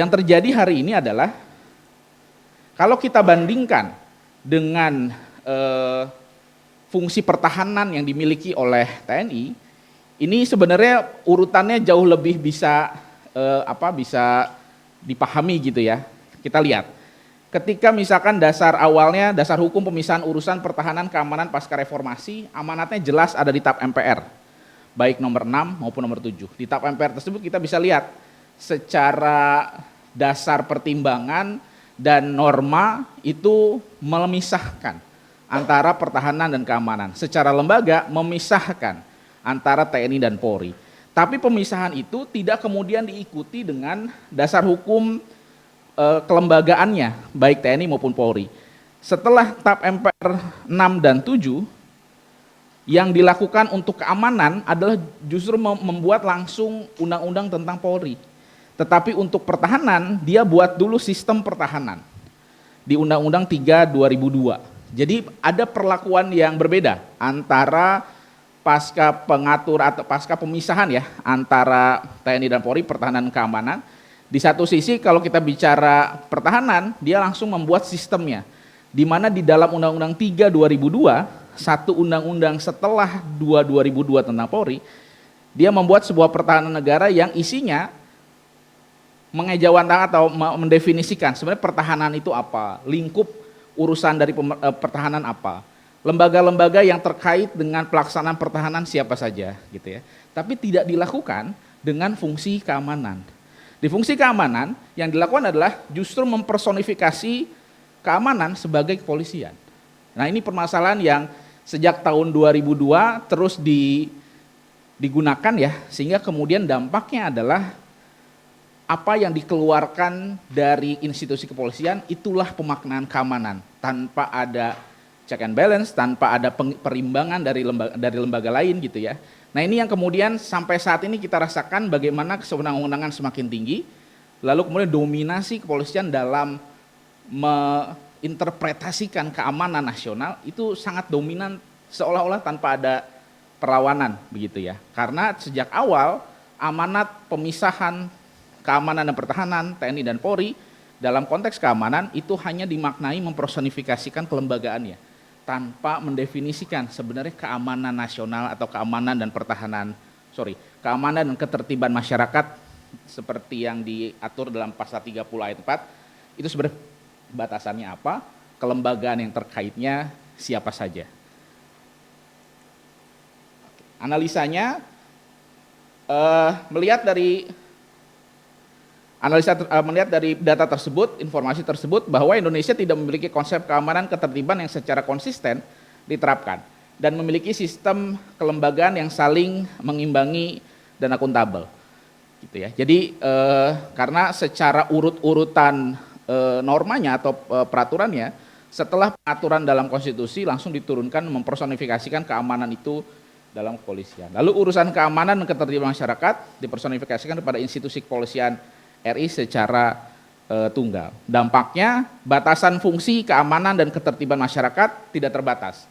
Yang terjadi hari ini adalah kalau kita bandingkan dengan fungsi pertahanan yang dimiliki oleh TNI, ini sebenarnya urutannya jauh lebih bisa bisa dipahami gitu ya. Kita lihat, ketika misalkan dasar awalnya, dasar hukum pemisahan urusan pertahanan keamanan pasca reformasi, amanatnya jelas ada di TAP MPR, baik nomor 6 maupun nomor 7. Di TAP MPR tersebut kita bisa lihat secara dasar pertimbangan dan norma itu memisahkan antara pertahanan dan keamanan. Secara lembaga memisahkan antara TNI dan Polri. Tapi pemisahan itu tidak kemudian diikuti dengan dasar hukum kelembagaannya, baik TNI maupun Polri. Setelah TAP MPR 6 dan 7, yang dilakukan untuk keamanan adalah justru membuat langsung undang-undang tentang Polri. Tetapi untuk pertahanan, dia buat dulu sistem pertahanan di Undang-Undang 3 2002. Jadi ada perlakuan yang berbeda antara pasca pengatur atau pasca pemisahan ya antara TNI dan Polri, pertahanan dan keamanan. Di satu sisi kalau kita bicara pertahanan, dia langsung membuat sistemnya. Di mana di dalam Undang-Undang 3 2002, satu undang-undang setelah 2 2002 tentang Polri, dia membuat sebuah pertahanan negara yang isinya mengejawantahkan atau mendefinisikan sebenarnya pertahanan itu apa, lingkup urusan dari pertahanan apa, lembaga-lembaga yang terkait dengan pelaksanaan pertahanan siapa saja gitu ya. Tapi tidak dilakukan dengan fungsi keamanan. Di fungsi keamanan yang dilakukan adalah justru mempersonifikasi keamanan sebagai kepolisian. Nah, ini permasalahan yang sejak tahun 2002 terus digunakan ya, sehingga kemudian dampaknya adalah apa yang dikeluarkan dari institusi kepolisian itulah pemaknaan keamanan, tanpa ada check and balance, tanpa ada perimbangan dari lembaga lain gitu ya. Nah, ini yang kemudian sampai saat ini kita rasakan bagaimana kesewenang-wenangan semakin tinggi, lalu kemudian dominasi kepolisian dalam menginterpretasikan keamanan nasional itu sangat dominan, seolah-olah tanpa ada perlawanan begitu ya. Karena sejak awal amanat pemisahan keamanan dan pertahanan TNI dan Polri dalam konteks keamanan itu hanya dimaknai mempersonifikasikan kelembagaannya tanpa mendefinisikan sebenarnya keamanan nasional atau keamanan dan pertahanan, keamanan dan ketertiban masyarakat seperti yang diatur dalam pasal 30 ayat 4 itu sebenarnya batasannya apa, kelembagaan yang terkaitnya siapa saja. Analisanya melihat dari data tersebut, informasi tersebut bahwa Indonesia tidak memiliki konsep keamanan ketertiban yang secara konsisten diterapkan dan memiliki sistem kelembagaan yang saling mengimbangi dan akuntabel. Gitu ya. Jadi karena secara urut-urutan normanya atau peraturannya, setelah pengaturan dalam konstitusi langsung diturunkan mempersonifikasikan keamanan itu dalam kepolisian. Lalu urusan keamanan dan ketertiban masyarakat dipersonifikasikan kepada institusi kepolisian RI secara tunggal. Dampaknya batasan fungsi keamanan dan ketertiban masyarakat tidak terbatas.